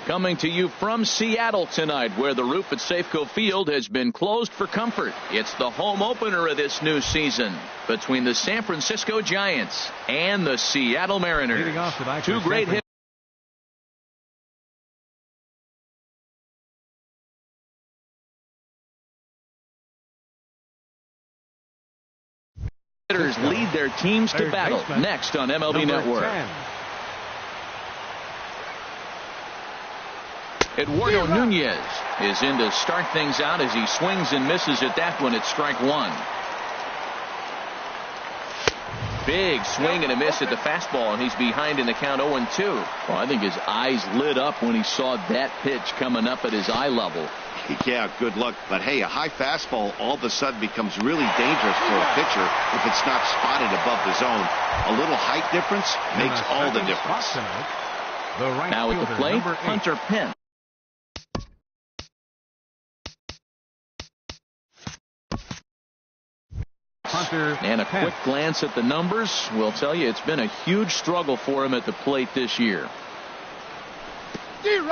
Coming to you from Seattle tonight, where the roof at Safeco Field has been closed for comfort. It's the home opener of this new season between the San Francisco Giants and the Seattle Mariners. Two great hitters. Lead their teams to battle next on MLB Network. 10. Eduardo Nunez is in to start things out as he swings and misses at that one at strike one. Big swing and a miss at the fastball, and he's behind in the count 0-2. Well, I think his eyes lit up when he saw that pitch coming up at his eye level. Yeah, good luck. But hey, a high fastball all of a sudden becomes really dangerous for a pitcher if it's not spotted above the zone. A little height difference makes all the difference. Now at the plate, Hunter Pence. And a quick glance at the numbers will tell you it's been a huge struggle for him at the plate this year.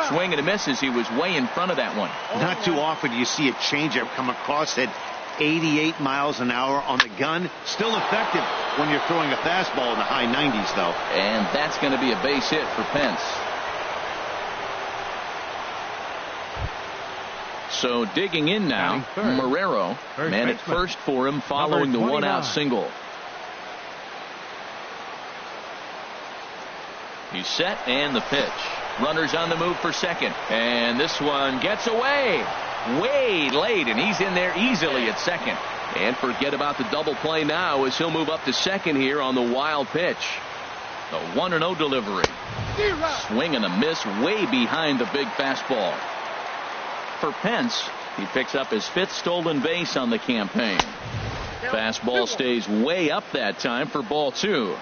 Swing and a miss as he was way in front of that one. Not too often do you see a changeup come across at 88 miles an hour on the gun. Still effective when you're throwing a fastball in the high 90s, though. And that's going to be a base hit for Pence. So digging in now, Marrero, man at first for him following the one-out single. He's set and the pitch. Runners on the move for second. And this one gets away way late, and he's in there easily at second. And forget about the double play now as he'll move up to second here on the wild pitch. The 1-0 delivery. Swing and a miss way behind the big fastball. For Pence, he picks up his 5th stolen base on the campaign. Fastball stays way up that time for ball 2.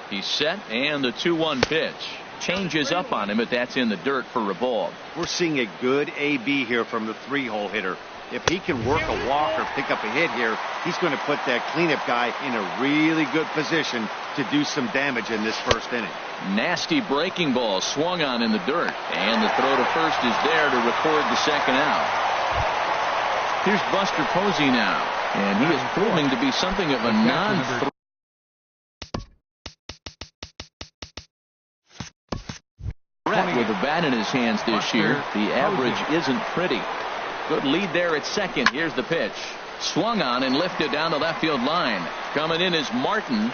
He's set and the 2-1 pitch. Changes up on him, but that's in the dirt for a ball. We're seeing a good AB here from the 3-hole hitter. If he can work a walk or pick up a hit here, he's going to put that cleanup guy in a really good position to do some damage in this first inning. Nasty breaking ball swung on in the dirt, and the throw to first is there to record the second out. Here's Buster Posey now, and he is proving to be something of a non-threat. With a bat in his hands this year, the average isn't pretty. Good lead there at second. Here's the pitch. Swung on and lifted down the left field line. Coming in is Martin.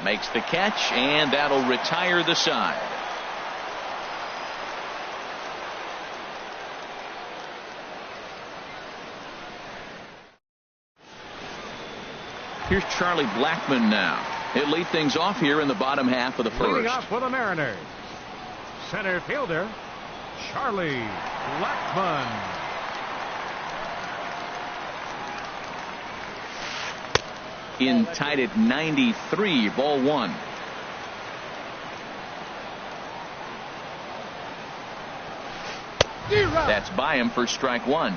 Makes the catch, and that'll retire the side. Here's Charlie Blackmon now. He'll lead things off here in the bottom half of the first. Leading off for the Mariners, center fielder Charlie Blackmon. In tied at 93, ball 1. That's by him for strike 1.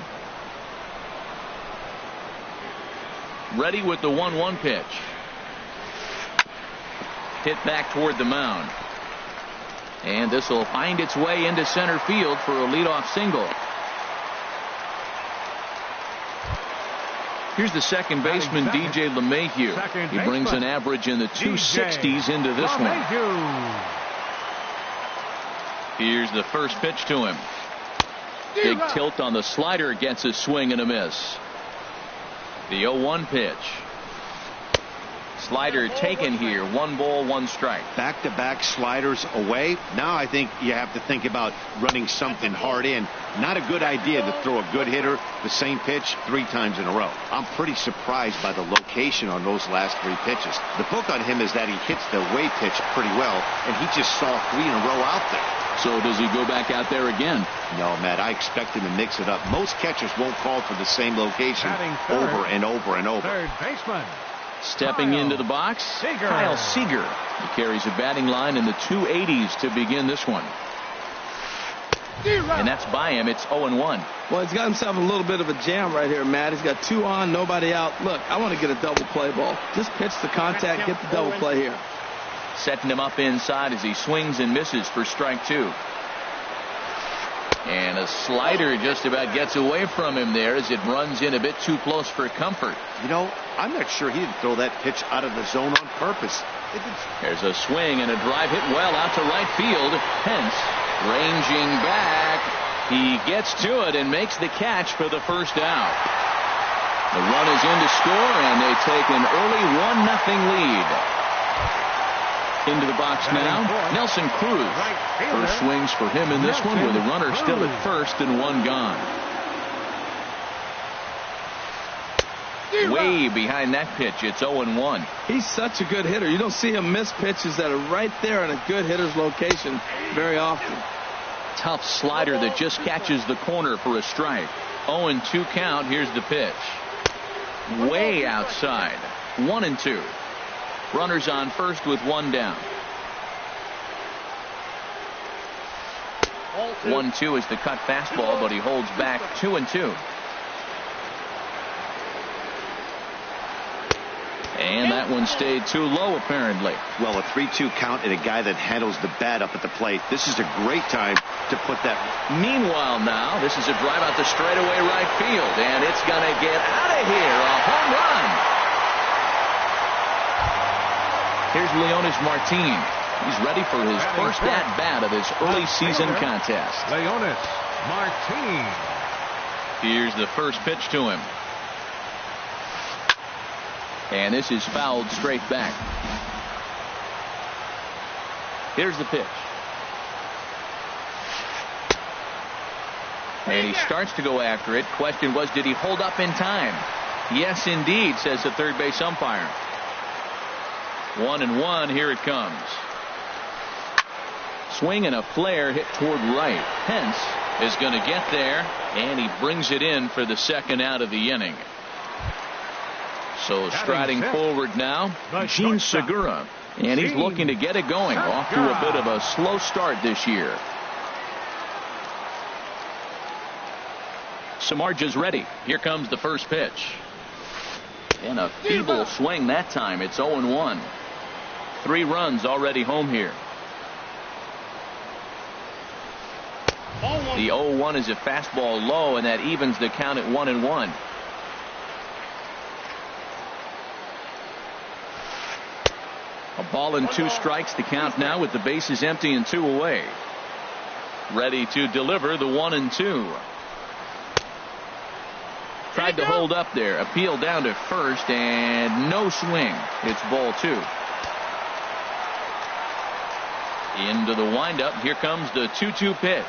Ready with the 1-1 pitch. Hit back toward the mound. And this will find its way into center field for a leadoff single. Here's the second baseman, DJ LeMahieu. He brings an average in the 260s into this one. Here's the first pitch to him. Big tilt on the slider, gets a swing and a miss. The 0-1 pitch. Slider taken here. 1 ball, 1 strike. Back-to-back sliders away. Now I think you have to think about running something hard in. Not a good idea to throw a good hitter the same pitch 3 times in a row. I'm pretty surprised by the location on those last 3 pitches. The book on him is that he hits the away pitch pretty well, and he just saw 3 in a row out there. So does he go back out there again? No, Matt, I expect him to mix it up. Most catchers won't call for the same location over and over and over. Third baseman. Stepping into the box, Kyle Seager. He carries a batting line in the 280s to begin this one. And that's by him. It's 0-1. Well, he's got himself a little bit of a jam right here, Matt. He's got 2 on, nobody out. Look, I want to get a double play ball. Just pitch the contact, get the double play here. Setting him up inside as he swings and misses for strike 2. And a slider just about gets away from him there as it runs in a bit too close for comfort. You know, I'm not sure he didn't throw that pitch out of the zone on purpose. There's a swing and a drive hit well out to right field. Pence ranging back. He gets to it and makes the catch for the first out. The run is in to score, and they take an early 1-0 lead. Into the box now, Nelson Cruz. First swings for him in this one with a runner still at first and 1 gone. Way behind that pitch. It's 0-1. He's such a good hitter. You don't see him miss pitches that are right there in a good hitter's location very often. Tough slider that just catches the corner for a strike. 0-2 count. Here's the pitch. Way outside. 1-2. Runners on first with 1 down. 1-2 is the cut fastball, but he holds back 2-2. And that one stayed too low, apparently. Well, a 3-2 count and a guy that handles the bat up at the plate. This is a great time to put that. Meanwhile, now, this is a drive out to straightaway right field, and it's going to get out of here. A home run. Here's Leonis Martin. He's ready for his first at-bat of this early season contest. Leonis Martin. Here's the first pitch to him. And this is fouled straight back. Here's the pitch. And he starts to go after it. Question was, did he hold up in time? Yes, indeed, says the third base umpire. 1-1. Here it comes. Swing and a flare hit toward right. Pence is going to get there, and he brings it in for the second out of the inning. So striding forward now, Gene Segura, and he's looking to get it going. Off to a bit of a slow start this year. Samardzija's ready. Here comes the first pitch. And a feeble swing that time. It's 0-1. 3 runs already home here. The 0-1 is a fastball low, and that evens the count at 1-1. A ball and 2 strikes to count now with the bases empty and 2 away. Ready to deliver the 1-2. Tried to hold up there. Appeal down to first, and no swing. It's ball 2. Into the windup. Here comes the 2-2 pitch.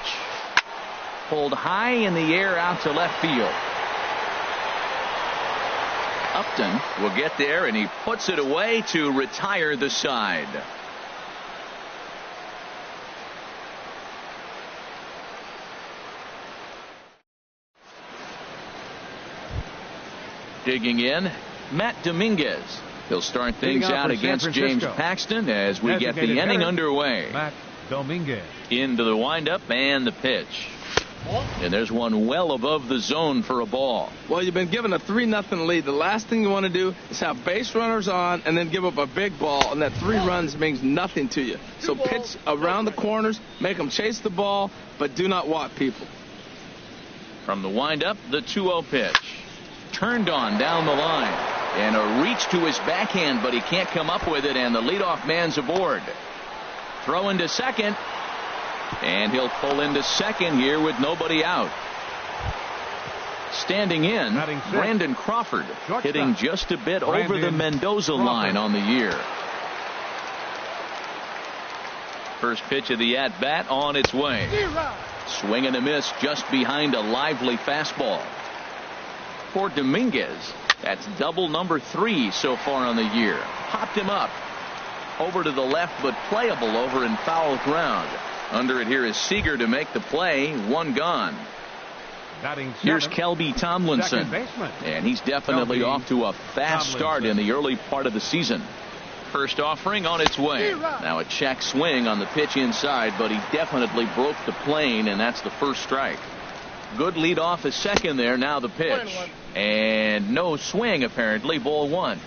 Pulled high in the air out to left field. Upton will get there, and he puts it away to retire the side. Digging in, Matt Dominguez. He'll start things out against James Paxton as we get the inning underway. Matt Dominguez. Into the windup and the pitch. And there's one well above the zone for a ball. Well, you've been given a 3-0 lead. The last thing you want to do is have base runners on and then give up a big ball, and that 3 runs means nothing to you. So pitch around the corners, make them chase the ball, but do not walk people. From the windup, the 2-0 pitch. Turned on down the line. And a reach to his backhand, but he can't come up with it, and the leadoff man's aboard. Throw into second. And he'll pull into second here with nobody out. Standing in, Brandon Crawford, hitting just a bit over the Mendoza line on the year. First pitch of the at-bat on its way. Swing and a miss just behind a lively fastball. For Dominguez, that's double number 3 so far on the year. Popped him up. Over to the left, but playable over in foul ground. Under it here is Seager to make the play. 1 gone. Here's Kelby Tomlinson. And he's definitely off to a fast start in the early part of the season. First offering on its way. Now a check swing on the pitch inside, but he definitely broke the plane, and that's the first strike. Good lead off is second there. Now the pitch. And no swing, apparently. Ball one.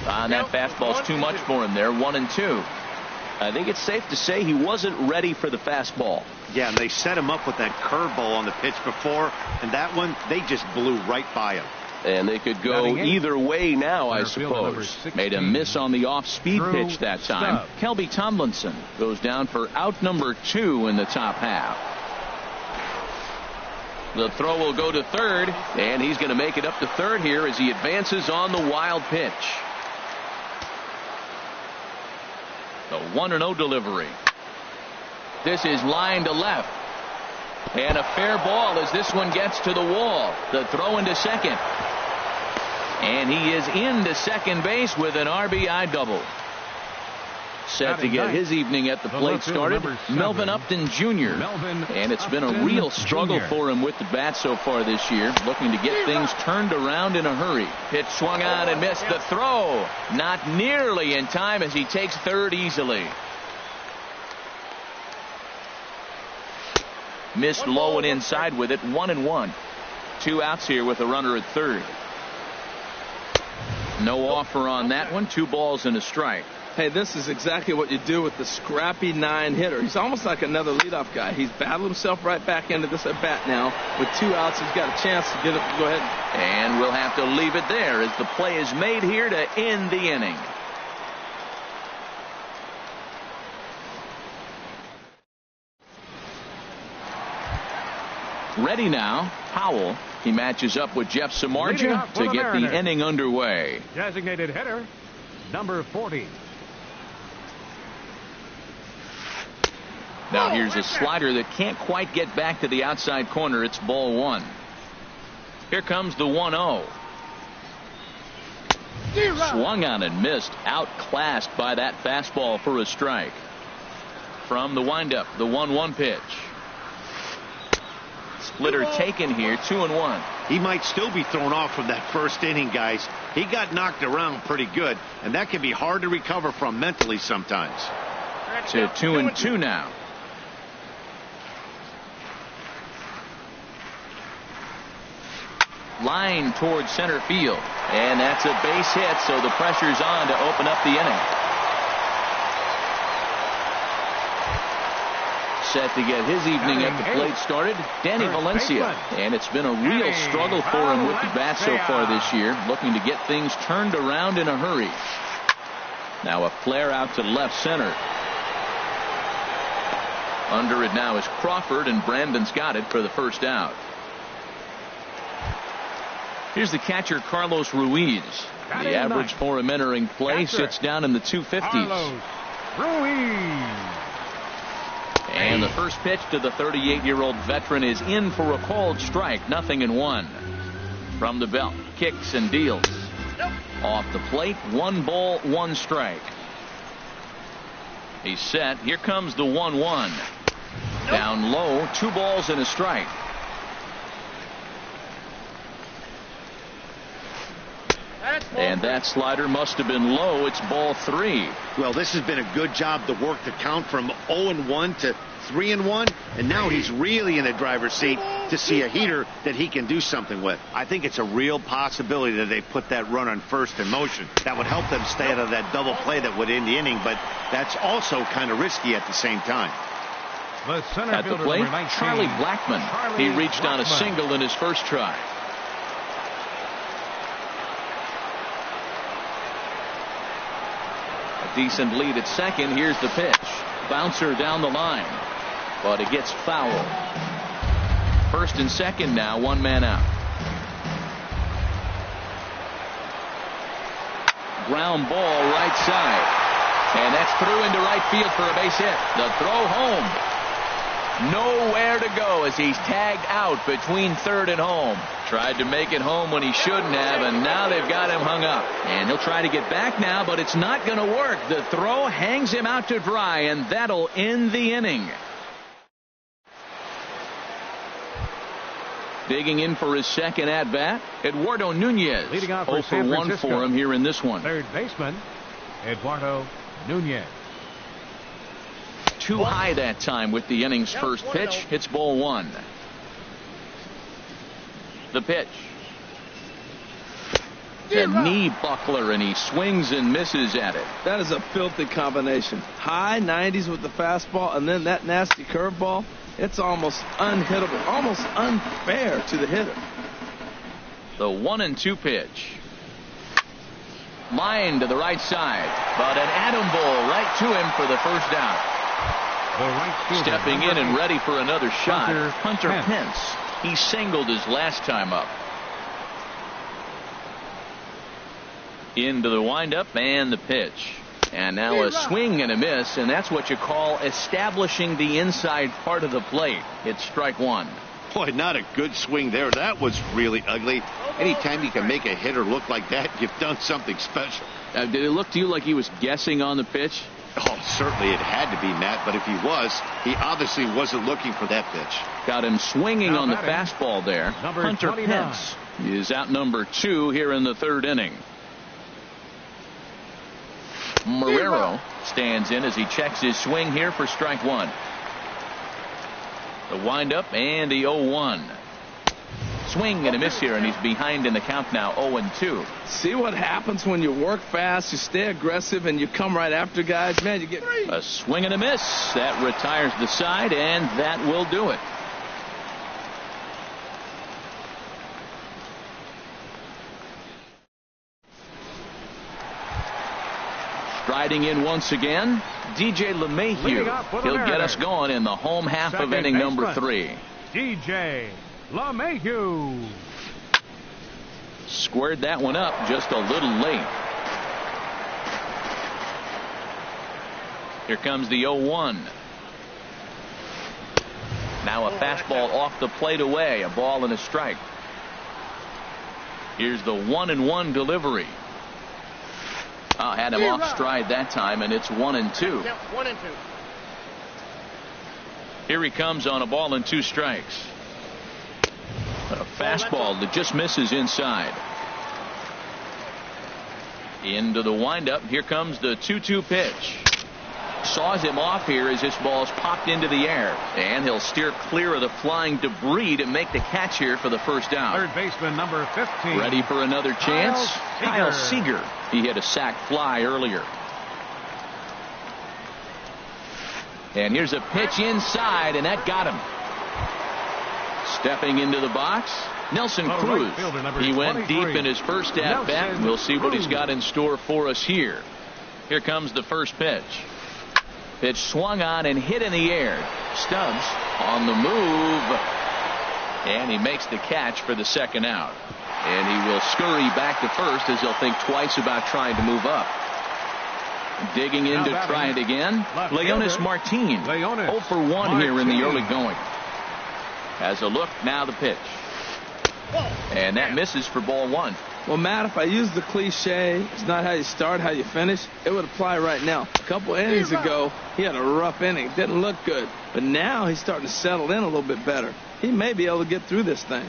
That fastball's too much for him there. 1-2. I think it's safe to say he wasn't ready for the fastball. Yeah, and they set him up with that curveball on the pitch before, and that one, they just blew right by him. And they could go either way now, I suppose. Made a miss on the off-speed pitch that time. Kelby Tomlinson goes down for out number 2 in the top half. The throw will go to third, and he's going to make it up to third here as he advances on the wild pitch. The 1-0 delivery. This is line to left. And a fair ball as this one gets to the wall. The throw into second. And he is into second base with an RBI double. Set to get his evening at the plate started, Melvin Upton Jr. And it's been a real struggle for him with the bat so far this year, looking to get things turned around in a hurry. Pitch swung on and missed. The throw not nearly in time as he takes third easily. Missed low and inside with it. 1-1. 2 outs here with a runner at third. No offer on that one. 2 balls and a strike. Hey, this is exactly what you do with the scrappy 9 hitter. He's almost like another leadoff guy. He's battled himself right back into this at bat now. With 2 outs, he's got a chance to get it. Go ahead. And we'll have to leave it there as the play is made here to end the inning. Ready now, Powell. He matches up with Jeff Samardzija to get the inning underway. Designated hitter, number 40. Now here's a slider that can't quite get back to the outside corner. It's ball 1. Here comes the 1-0. Swung on and missed. Outclassed by that fastball for a strike. From the windup, the 1-1 pitch. Splitter taken here, 2-1. He might still be thrown off from that first inning, guys. He got knocked around pretty good, and that can be hard to recover from mentally sometimes. To 2-2 now. Line towards center field. And that's a base hit, so the pressure's on to open up the inning. Set to get his evening at the plate started, Danny Valencia. And it's been a real struggle for him with the bat so far this year, looking to get things turned around in a hurry. Now a flare out to left center. Under it now is Crawford, and Brandon's got it for the first out. Here's the catcher, Carlos Ruiz. The average for him entering play sits down in the 250s. Carlos Ruiz. And the first pitch to the 38-year-old veteran is in for a called strike. 0-1. From the belt, kicks and deals. Off the plate, 1 ball, 1 strike. He's set. Here comes the 1-1. Down low, 2 balls and a strike. And that slider must have been low. It's ball 3. Well, this has been a good job to work the count from 0-1 to 3-1, and now he's really in the driver's seat to see a heater that he can do something with. I think it's a real possibility that they put that run on first in motion. That would help them stay out of that double play that would end the inning, but that's also kind of risky at the same time. At the plate, Charlie Blackmon. He reached on a single in his first try. Decent lead at second. Here's the pitch. Bouncer down the line, but it gets foul. First and second now, 1 man out. Ground ball right side, and that's through into right field for a base hit. The throw home. Nowhere to go as he's tagged out between third and home. Tried to make it home when he shouldn't have, and now they've got him hung up. And he'll try to get back now, but it's not going to work. The throw hangs him out to dry, and that'll end the inning. Digging in for his second at-bat, Eduardo Nunez. Leading off 0 for 1 for him here in this one. Third baseman, Eduardo Nunez. Too high that time with the inning's first pitch. It's ball 1. The pitch. A knee buckler, and he swings and misses at it. That is a filthy combination. High 90s with the fastball, and then that nasty curveball. It's almost unhittable, almost unfair to the hitter. The 1-2 pitch. Line to the right side, but an atom ball right to him for the first out. The right fielder, Stepping in and ready for another shot, Hunter Pence. Pence. He singled his last time up. Into the windup and the pitch. And now a swing and a miss, and that's what you call establishing the inside part of the plate. It's strike 1. Boy, not a good swing there. That was really ugly. Anytime you can make a hitter look like that, you've done something special. Did it look to you like he was guessing on the pitch? Oh, certainly it had to be, Matt, but if he was, he obviously wasn't looking for that pitch. Got him swinging Now on the batting, fastball there. number Hunter 29. Pence is out number 2 here in the third inning. Marrero stands in as he checks his swing here for strike 1. The windup and the 0-1. Swing and a miss here, and he's behind in the count now, 0-2. See what happens when you work fast, you stay aggressive, and you come right after guys? Man, you get A swing and a miss. That retires the side, and that will do it. Striding in once again, DJ LeMahieu. Leading off for the He'll get Mariners. us going in the home half of Second inning number baseman, 3. DJ LeMahieu. Squared that one up just a little late. Here comes the 0-1. Now a fastball off the plate away. A ball and a strike. Here's the 1-1 delivery. Had him off stride that time, and it's 1-2. 1-2. Here he comes on a ball and 2 strikes. A fastball that just misses inside. Into the windup. Here comes the 2-2 pitch. Saws him off here as this ball's popped into the air. And he'll steer clear of the flying debris to make the catch here for the first out. Third baseman, number 15. Ready for another chance? Kyle Seager. He hit a sac fly earlier. And here's a pitch inside, and that got him. Stepping into the box, Nelson The Cruz. right fielder, number He went 23. deep in his first at-bat. Nelson We'll see what he's Cruz. got in store for us here. Here comes the first pitch. Pitch swung on and hit in the air. Stubbs on the move. And he makes the catch for the second out. And he will scurry back to first as he'll think twice about trying to move up. Digging in Now to batting, try it again. left Leonis fielder, Martin. Leonis 0 for 1 here in the early Martin. going. Has a look, now the pitch. And that misses for ball 1. Well, Matt, if I use the cliche, it's not how you start, how you finish, it would apply right now. A couple innings ago, he had a rough inning. Didn't look good. But now he's starting to settle in a little bit better. He may be able to get through this thing.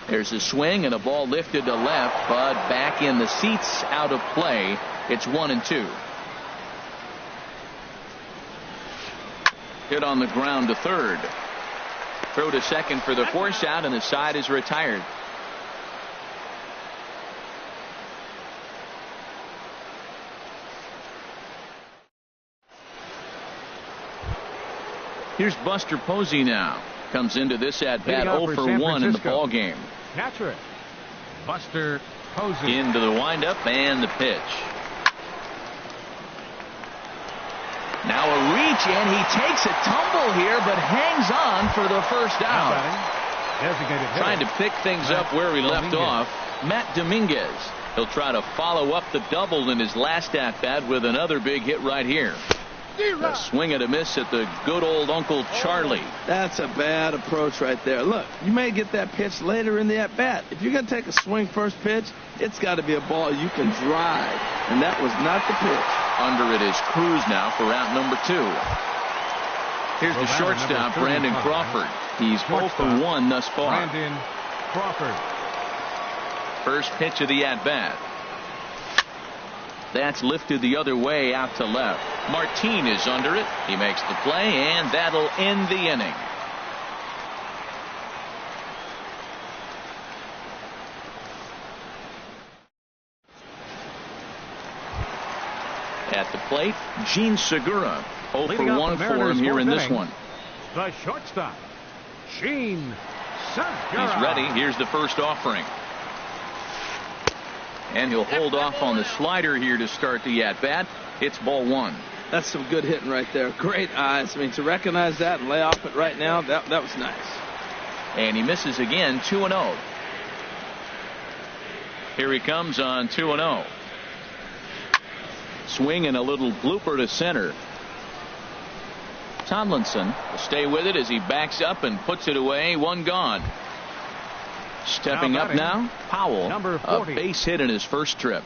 There's a swing and a ball lifted to left, but back in the seats, out of play. It's 1-2. Hit on the ground to third. Throw to second for the force out, and the side is retired. Here's Buster Posey now. Comes into this at bat 0 for 1 in the ball game. Catcher it, Buster Posey. Into the windup and the pitch. Now a reach, and he takes a tumble here, but hangs on for the first Now out. batting, designated hitter. Trying to pick things up where he left Dominguez. off. Matt Dominguez. He'll try to follow up the double in his last at bat with another big hit right here. A swing and a miss at the good old Uncle Charlie. That's a bad approach right there. Look, you may get that pitch later in the at-bat. If you're going to take a swing first pitch, it's got to be a ball you can drive. And that was not the pitch. Under it is Cruz now for out number 2. Here's the shortstop, Brandon Crawford. He's 0 for 1 thus far. Brandon Crawford. First pitch of the at-bat. That's lifted the other way out to left. Martin is under it. He makes the play, and that'll end the inning. At the plate, Gene Segura. 0 for 1 for him here in this one. The shortstop, Gene Segura. He's ready. Here's the first offering. And he'll hold off on the slider here to start the at-bat. It's ball 1. That's some good hitting right there. Great eyes. I mean, to recognize that and lay off it right now, that was nice. And he misses again, 2-0. Here he comes on 2-0. Swing and a little blooper to center. Tomlinson will stay with it as he backs up and puts it away. One gone. Stepping up now, Powell, a base hit in his first trip.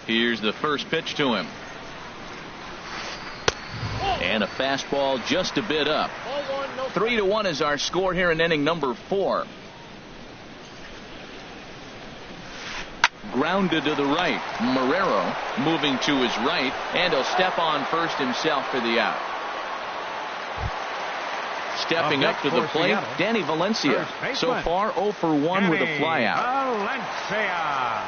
Here's the first pitch to him. And a fastball just a bit up. 3-1 is our score here in inning number 4. Grounded to the right. Marrero moving to his right, and he'll step on first himself for the out. Stepping up to the plate, Danny Valencia. So far 0 for 1 with a flyout. Valencia.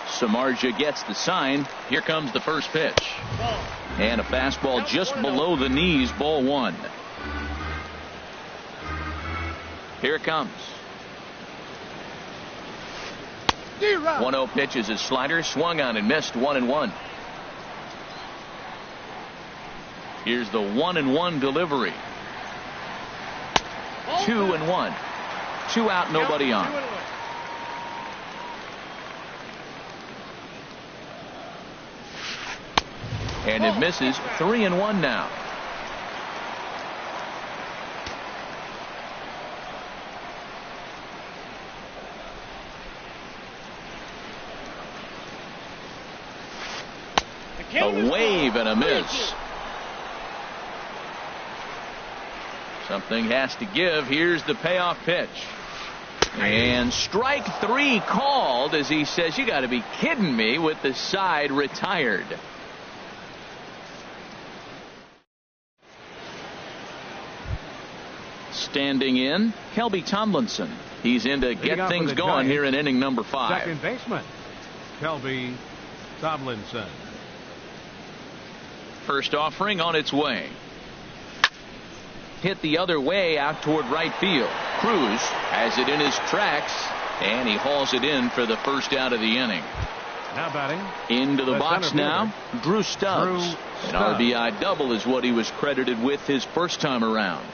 Samardzija gets the sign. Here comes the first pitch. And a fastball just below the knees, ball 1. Here it comes. 1-0 pitch is his slider, swung on and missed. 1-1. Here's the 1-1 delivery. 2-1. 2 out, nobody on. And it misses. 3-1 now. A wave and a miss. Something has to give. Here's the payoff pitch. And strike 3 called as he says, you got to be kidding me, with the side retired. Standing in, Kelby Tomlinson. He's in to get things going here in inning number 5. Second baseman, Kelby Tomlinson. First offering on its way. Hit the other way out toward right field. Cruz has it in his tracks, and he hauls it in for the first out of the inning. Now batting. Into the box now, Drew Stubbs. An RBI double is what he was credited with his first time around.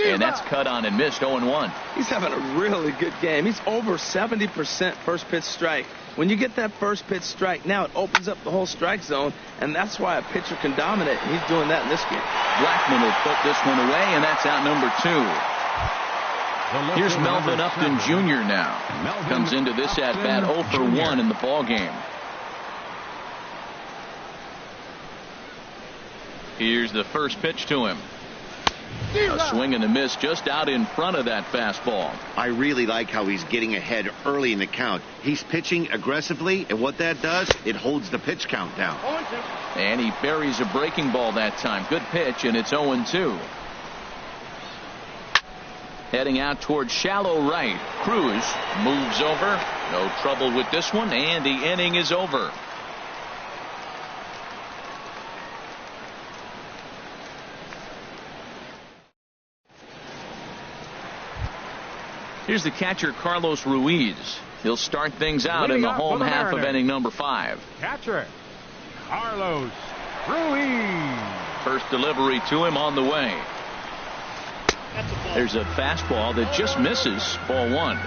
And that's cut on and missed. 0-1. He's having a really good game. He's over 70% first pitch strike. When you get that first pitch strike, now it opens up the whole strike zone, and that's why a pitcher can dominate. He's doing that in this game. Blackman will put this one away, and that's out number 2. Here's Melvin Upton Jr. now. Comes into this at bat 0 for 1 in the ball game. Here's the first pitch to him. A swing and a miss just out in front of that fastball. I really like how he's getting ahead early in the count. He's pitching aggressively, and what that does, it holds the pitch count down. And he buries a breaking ball that time. Good pitch, and it's 0-2. Heading out towards shallow right. Cruz moves over. No trouble with this one, and the inning is over. Here's the catcher, Carlos Ruiz. He'll start things out in the home half of inning number 5. Catcher, Carlos Ruiz. First delivery to him on the way. There's a fastball that just misses. Ball 1.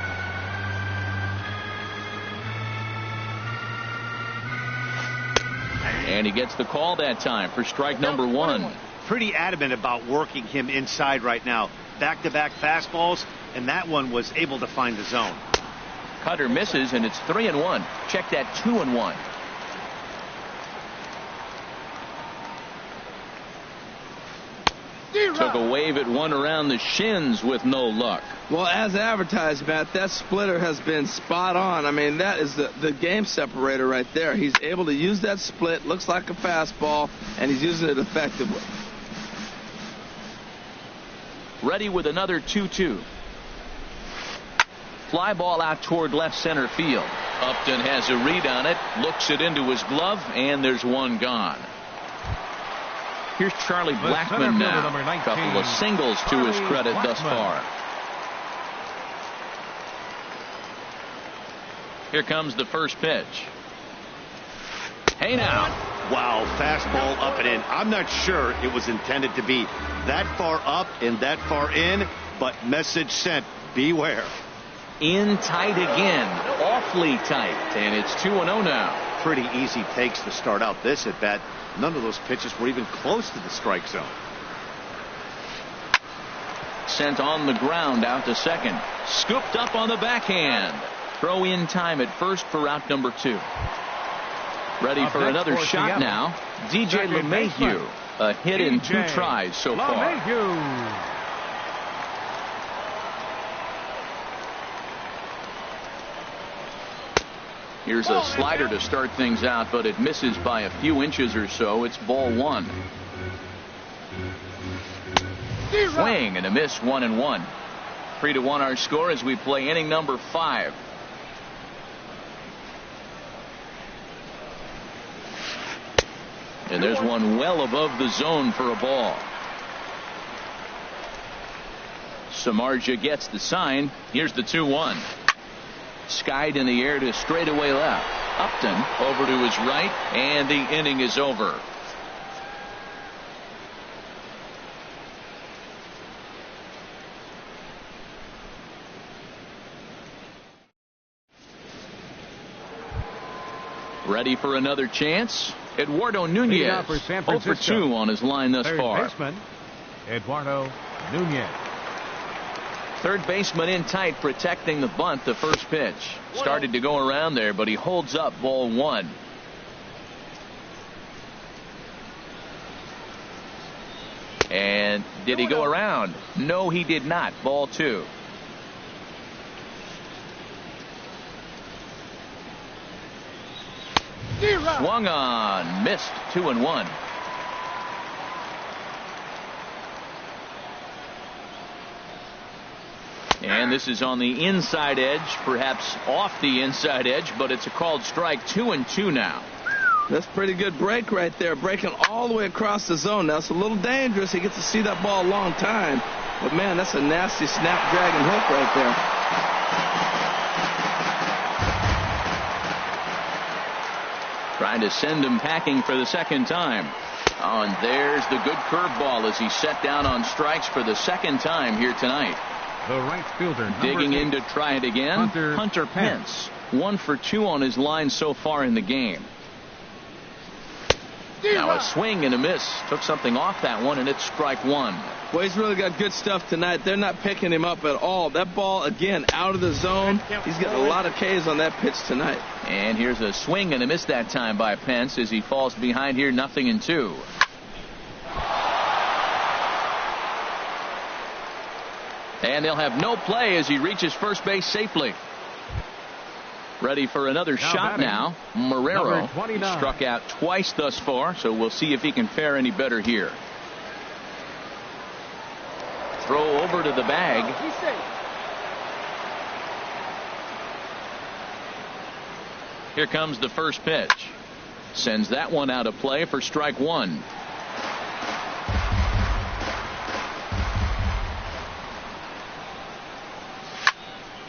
And he gets the call that time for strike number 1. Pretty adamant about working him inside right now. Back-to-back fastballs, and that one was able to find the zone. Cutter misses, and it's 3-1. Check that 2-1. Took a wave at one around the shins with no luck. Well, as advertised, Matt, that splitter has been spot on. I mean, that is the game separator right there. He's able to use that split, looks like a fastball, and he's using it effectively. Ready with another 2-2. Fly ball out toward left center field. Upton has a read on it, looks it into his glove, and there's one gone. Here's Charlie Blackmon now. A couple of singles to his credit thus far. Here comes the first pitch. Hey now. Wow, fastball up and in. I'm not sure it was intended to be that far up and that far in, but message sent, beware. In tight again, awfully tight, and it's 2-0 now. Pretty easy takes to start out this at bat. None of those pitches were even close to the strike zone. Sent on the ground out to second. Scooped up on the backhand. Throw in time at first for out number 2. Ready for another shot now. DJ LeMahieu. A hit in 2 tries so far. Here's a slider to start things out, but it misses by a few inches or so. It's ball 1. Swing and a miss, 1-1. 3-1 our score as we play inning number 5. And there's one well above the zone for a ball. Samardzija gets the sign. Here's the 2-1. Skied in the air to straightaway left. Upton over to his right, and the inning is over. Ready for another chance? Eduardo Nunez, 0 for 2 on his line thus far. Baseman, Eduardo Nunez. Third baseman in tight, protecting the bunt. The first pitch started to go around there, but he holds up ball 1. And did he go around? No, he did not. Ball 2. Swung on, missed, 2-1. And this is on the inside edge, perhaps off the inside edge, but it's a called strike. 2-2 now. That's pretty good break right there, breaking all the way across the zone. Now it's a little dangerous. He gets to see that ball a long time, but man, that's a nasty snapdragon hook right there. Trying to send him packing for the second time. Oh, and there's the good curveball as he's set down on strikes for the second time here tonight. The right fielder, digging in to try it again. Hunter Pence. 1 for 2 on his line so far in the game. Now a swing and a miss. Took something off that one, and it's strike 1. Well, he's really got good stuff tonight. They're not picking him up at all. That ball, again, out of the zone. He's getting a lot of Ks on that pitch tonight. And here's a swing and a miss that time by Pence as he falls behind here, 0-2. And they'll have no play as he reaches first base safely. Ready for another shot now. Marrero struck out twice thus far, so we'll see if he can fare any better here. Throw over to the bag. Here comes the first pitch. Sends that one out of play for strike 1.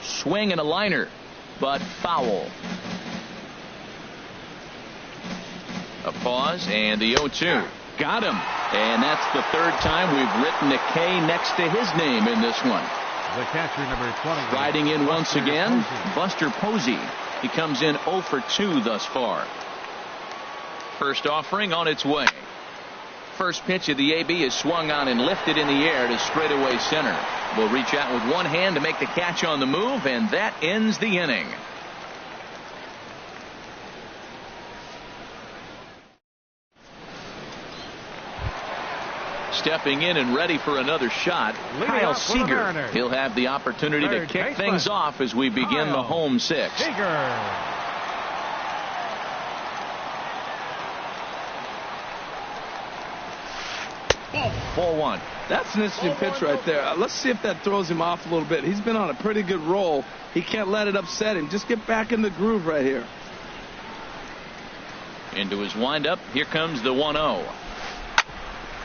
Swing and a liner, but foul. A pause and the 0-2. Got him. And that's the third time we've written a K next to his name in this one. The catcher, number 20. Riding in once again, Buster Posey. He comes in 0 for 2 thus far. First offering on its way. first pitch of the AB is swung on and lifted in the air to straightaway center. Will reach out with one hand to make the catch on the move, and that ends the inning. Stepping in and ready for another shot, Kyle Seager. He'll have the opportunity to kick things off as we begin the home sixth. Ball one. That's an interesting pitch right there. Let's see if that throws him off a little bit. He's been on a pretty good roll. He can't let it upset him. Just get back in the groove right here. Into his windup. Here comes the 1-0.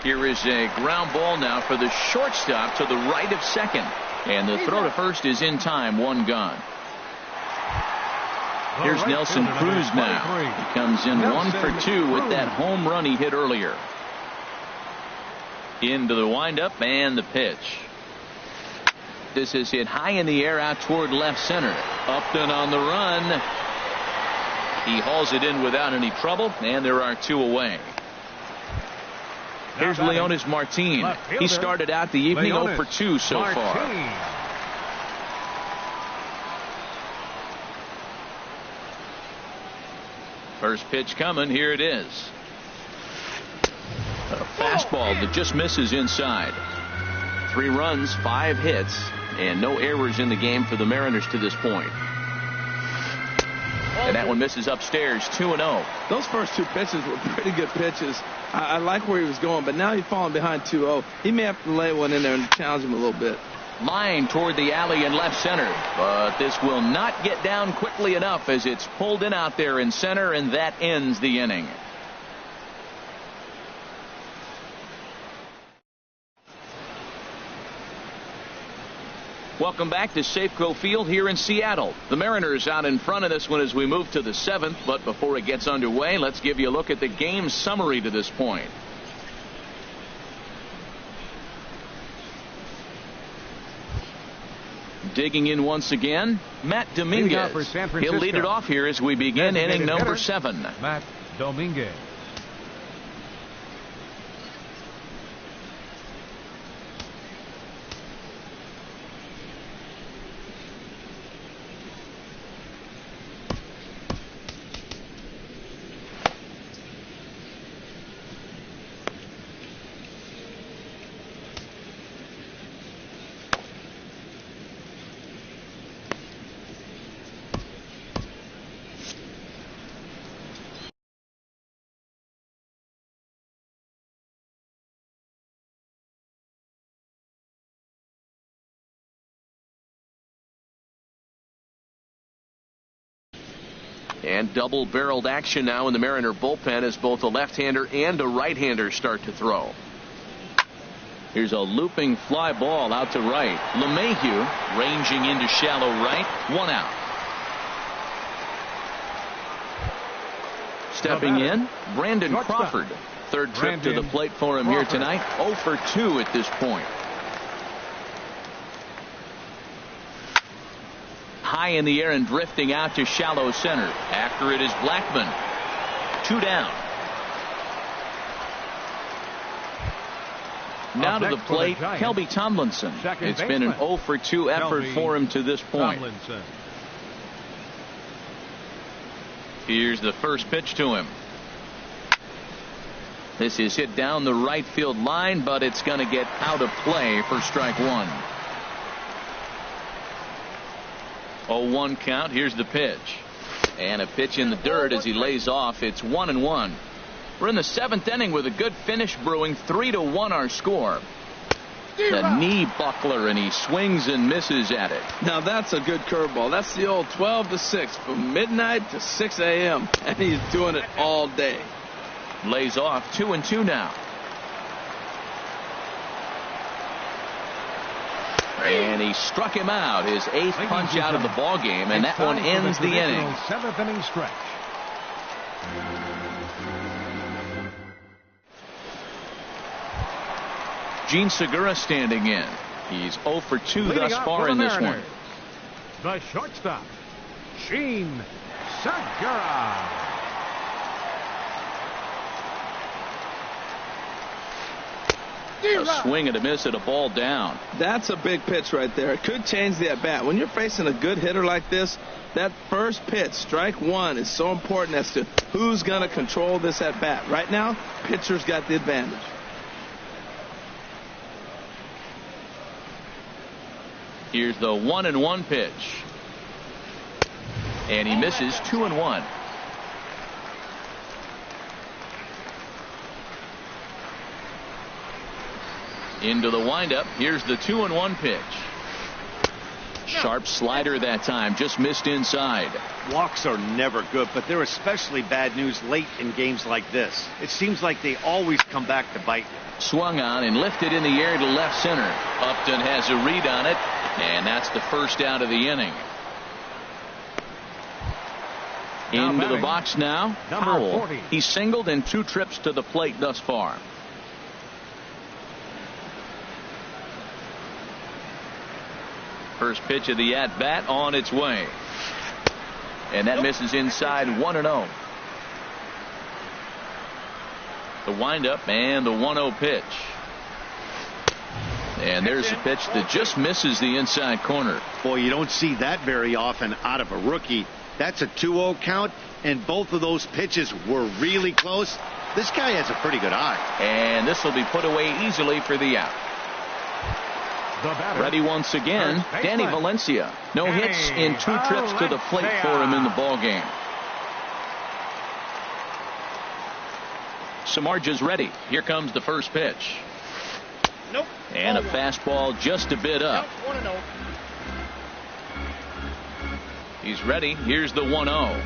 Here is a ground ball now for the shortstop to the right of second. And the throw to first is in time. One gone. Here's Nelson Cruz now. He comes in 1 for 2 with that home run he hit earlier. Into the windup and the pitch. This is hit high in the air out toward left center. Upton on the run. He hauls it in without any trouble, and there are 2 away. Here's Leonis Martin. He started out the evening 0 for 2 so far. First pitch coming. Here it is. A fastball that just misses inside. 3 runs, 5 hits, and no errors in the game for the Mariners to this point. And that one misses upstairs. 2-0. Those first 2 pitches were pretty good pitches. I like where he was going, but now he's falling behind 2-0. He may have to lay one in there and challenge him a little bit. Line toward the alley in left center, but this will not get down quickly enough as it's pulled in out there in center, and that ends the inning. Welcome back to Safeco Field here in Seattle. The Mariners out in front of this one as we move to the 7th, but before it gets underway, let's give you a look at the game summary to this point. Digging in once again, Matt Dominguez. He'll lead it off here as we begin inning number 7. Matt Dominguez. And double-barreled action now in the Mariner bullpen as both a left-hander and a right-hander start to throw. Here's a looping fly ball out to right. LeMahieu ranging into shallow right. 1 out. Stepping in, Brandon Crawford. Third trip to the plate for him here tonight. 0 for 2 at this point. High in the air and drifting out to shallow center. After it is Blackman. 2 down. Now to the plate, Kelby Tomlinson. It's been an 0 for 2 effort for him to this point. Here's the first pitch to him. This is hit down the right field line, but it's going to get out of play for strike 1. 0-1 count. Here's the pitch. And a pitch in the dirt as he lays off. It's 1-1. We're in the 7th inning with a good finish brewing. 3-1 our score. The knee buckler, and he swings and misses at it. Now that's a good curveball. That's the old 12-6 from midnight to 6 a.m. and he's doing it all day. Lays off. 2-2 now. And he struck him out, his 8th punch out of the ball game, and that one ends the inning. 7th inning stretch. Gene Segura standing in. He's 0 for 2 thus far in this one. The shortstop, Gene Segura. A swing and a miss at a ball down. That's a big pitch right there. It could change the at-bat. When you're facing a good hitter like this, that first pitch, strike one, is so important as to who's going to control this at-bat. Right now, pitcher's got the advantage. Here's the 1-1 pitch. And he misses. 2-1. Into the windup. Here's the 2-1 pitch. Sharp slider that time. Just missed inside. Walks are never good, but they're especially bad news late in games like this. It seems like they always come back to bite you. Swung on and lifted in the air to left center. Upton has a read on it, and that's the first out of the inning. Into the box now, Powell. 40. He's singled in 2 trips to the plate thus far. First pitch of the at-bat on its way. And that misses inside. 1-0. The windup and the 1-0 pitch. And there's a pitch that just misses the inside corner. Boy, you don't see that very often out of a rookie. That's a 2-0 count, and both of those pitches were really close. This guy has a pretty good eye. And this will be put away easily for the out. Ready once again, Danny Valencia. No hits in 2 trips to the plate for him in the ballgame. Samardzija's ready. Here comes the first pitch. Nope. And a fastball just a bit up. Nope. 1-0. He's ready. Here's the 1-0.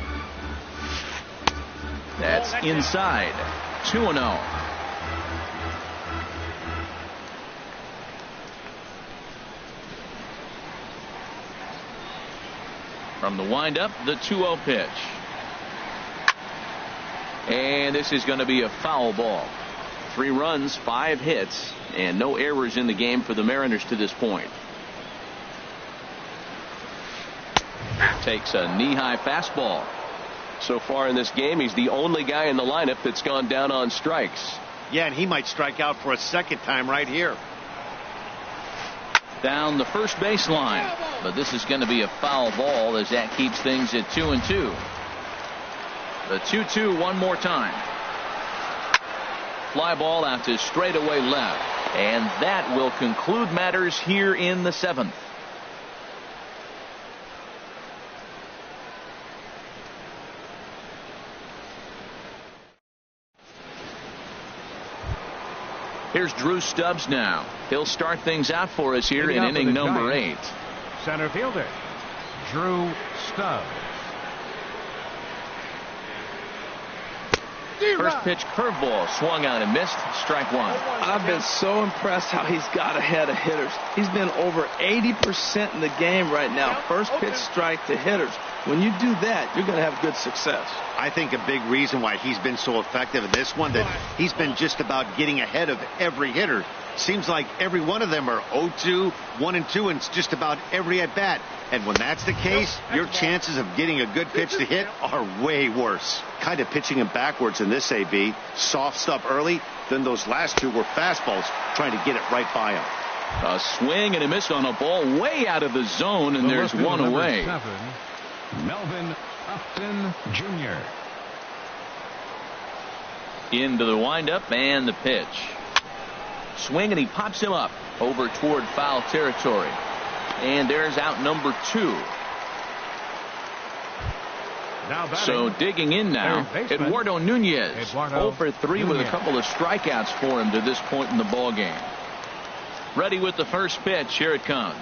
That's inside. 2-0. From the windup, the 2-0 pitch. And this is going to be a foul ball. 3 runs, 5 hits, and no errors in the game for the Mariners to this point. Takes a knee-high fastball. So far in this game, he's the only guy in the lineup that's gone down on strikes. Yeah, and he might strike out for a second time right here. Down the first baseline. But this is going to be a foul ball as that keeps things at 2-2. The 2-2 one more time. Fly ball out to straightaway left. And that will conclude matters here in the 7th. Here's Drew Stubbs now. He'll start things out for us here in inning number 8. Center fielder, Drew Stubbs. First pitch curveball swung on and missed. Strike 1. I've been so impressed how he's got ahead of hitters. He's been over 80% in the game right now. First pitch strike to hitters. When you do that, you're going to have good success. I think a big reason why he's been so effective in this one, that he's been just about getting ahead of every hitter. Seems like every one of them are 0-2, 1-2, and it's just about every at bat. And when that's the case, your chances of getting a good pitch to hit are way worse. Kind of pitching him backwards in this AB. Soft stuff early, then those last 2 were fastballs, trying to get it right by him. A swing and a miss on a ball way out of the zone, and there's one away. 7, Melvin Upton Jr. Into the windup and the pitch. Swing and he pops him up over toward foul territory. And there's out number 2. So digging in now, Eduardo Nunez. 0 for 3 with a couple of strikeouts for him to this point in the ball game. Ready with the first pitch. Here it comes.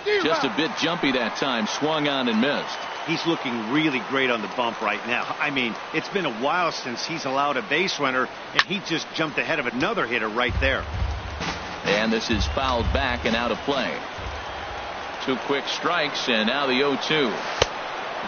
Just a bit jumpy that time. Swung on and missed. He's looking really great on the bump right now. I mean, it's been a while since he's allowed a base runner, and he just jumped ahead of another hitter right there. And this is fouled back and out of play. 2 quick strikes, and now the 0-2.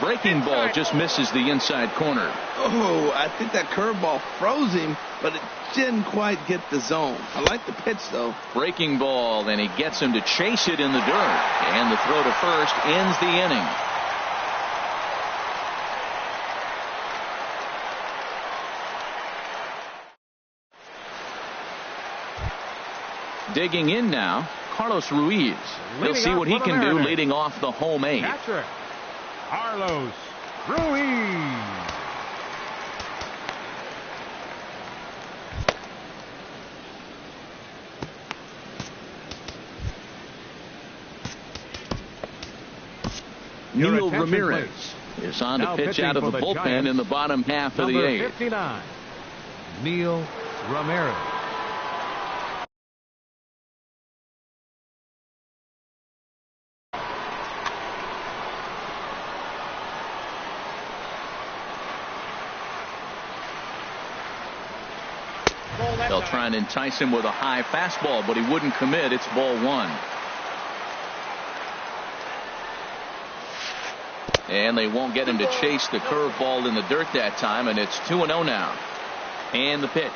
Breaking ball just misses the inside corner. Oh, I think that curveball froze him, but it didn't quite get the zone. I like the pitch, though. Breaking ball, and he gets him to chase it in the dirt. And the throw to first ends the inning. Digging in now, Carlos Ruiz. We'll see what he can do leading off the home 8. Catcher, Carlos Ruiz. Neil Ramirez is on to pitch out of the bullpen in the bottom half of the 8th. 59, Neil Ramirez. They'll try and entice him with a high fastball, but he wouldn't commit. It's ball 1. And they won't get him to chase the curveball in the dirt that time, and it's 2-0 now. And the pitch.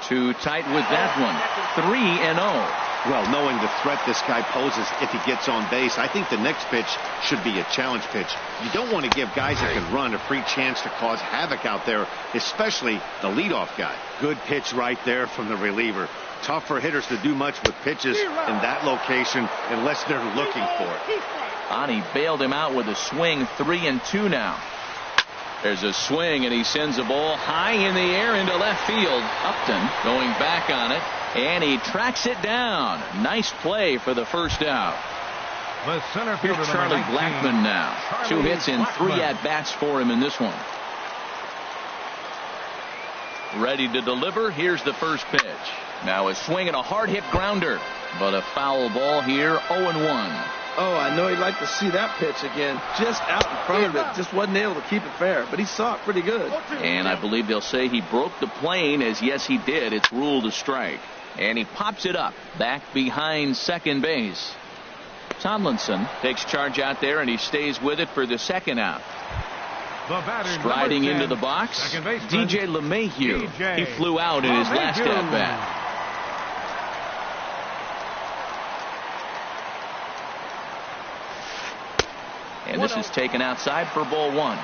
Too tight with that one. 3-0. Well, knowing the threat this guy poses if he gets on base, I think the next pitch should be a challenge pitch. You don't want to give guys that can run a free chance to cause havoc out there, especially the leadoff guy. Good pitch right there from the reliever. Tough for hitters to do much with pitches in that location unless they're looking for it. Ani bailed him out with a swing. 3-2 now. There's a swing, and he sends a ball high in the air into left field. Upton going back on it, and he tracks it down. Nice play for the first out. The center fielder, here's Charlie Blackmon now. 2 hits and 3 at-bats for him in this one. Ready to deliver. Here's the first pitch. Now a swing and a hard-hit grounder, but a foul ball here. 0-1. Oh, I know he'd like to see that pitch again. Just out in front of it. Just wasn't able to keep it fair, but he saw it pretty good. And I believe they'll say he broke the plane, as yes he did. It's ruled a strike. And he pops it up back behind second base. Tomlinson takes charge out there, and he stays with it for the second out. Striding into the box, DJ LeMahieu. He flew out in his last at-bat. And this is taken outside for ball 1.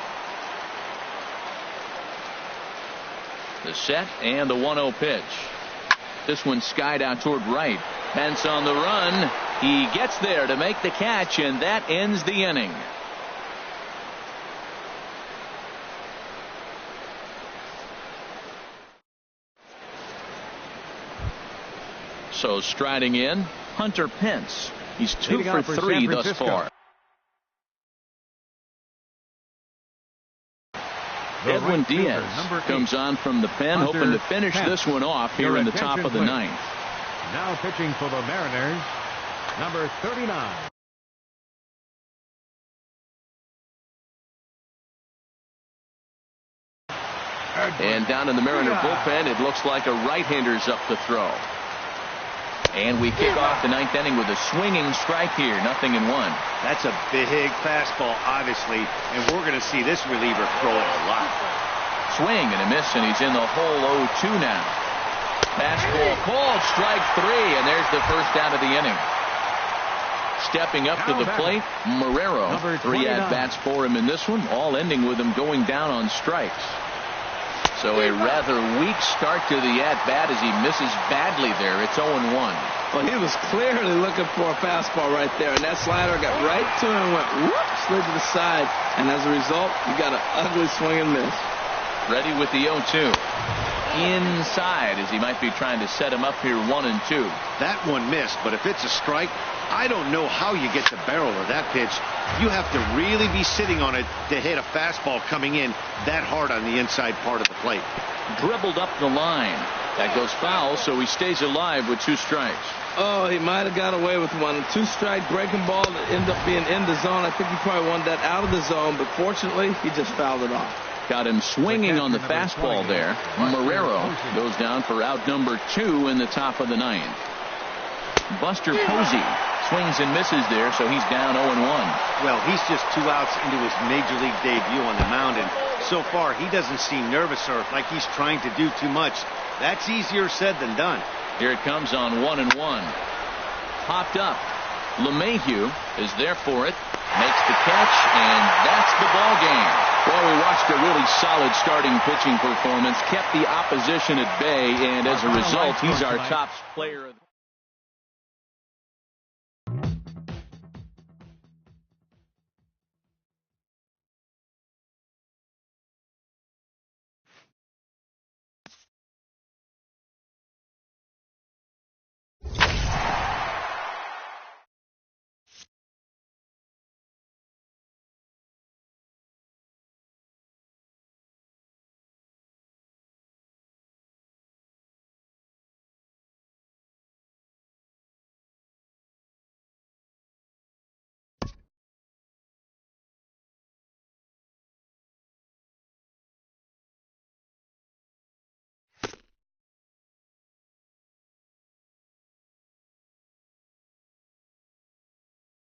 The set and the 1-0 pitch. This one skied out toward right. Pence on the run. He gets there to make the catch, and that ends the inning. So striding in, Hunter Pence. He's 2 for 3 thus far. Edwin Diaz comes on from the pen, hoping to finish this one off here in the top of the 9th. Now pitching for the Mariners, number 39. And down in the Mariner bullpen, it looks like a right-hander's up to throw. And we kick off the 9th inning with a swinging strike here. 0-1. That's a big fastball, obviously, and we're going to see this reliever throw it a lot. Swing and a miss, and he's in the hole. 0-2 now. Fastball called, strike 3, and there's the first out of the inning. Stepping up to the plate, Marrero. 3 at-bats for him in this one, all ending with him going down on strikes. So a rather weak start to the at-bat as he misses badly there. It's 0-1. Well, he was clearly looking for a fastball right there, and that slider got right to him and went whoop, slid to the side. And as a result, you got an ugly swing and miss. Ready with the 0-2. Inside as he might be trying to set him up here. 1-2. That one missed, but if it's a strike, I don't know how you get the barrel of that pitch. You have to really be sitting on it to hit a fastball coming in that hard on the inside part of the plate. Dribbled up the line. That goes foul, so he stays alive with 2 strikes. Oh, he might have got away with one. 2-strike breaking ball that ended up being in the zone. I think he probably wanted that out of the zone, but fortunately, he just fouled it off. Got him swinging on the fastball there. Marrero goes down for out number 2 in the top of the 9th. Buster Posey swings and misses there, so he's down 0-1. Well, he's just 2 outs into his major league debut on the mound, and so far he doesn't seem nervous or like he's trying to do too much. That's easier said than done. Here it comes on 1-1. Popped up. LeMahieu is there for it. Makes the catch, and that's the ball game. Well, we watched a really solid starting pitching performance, kept the opposition at bay, and as a result, he's our top player.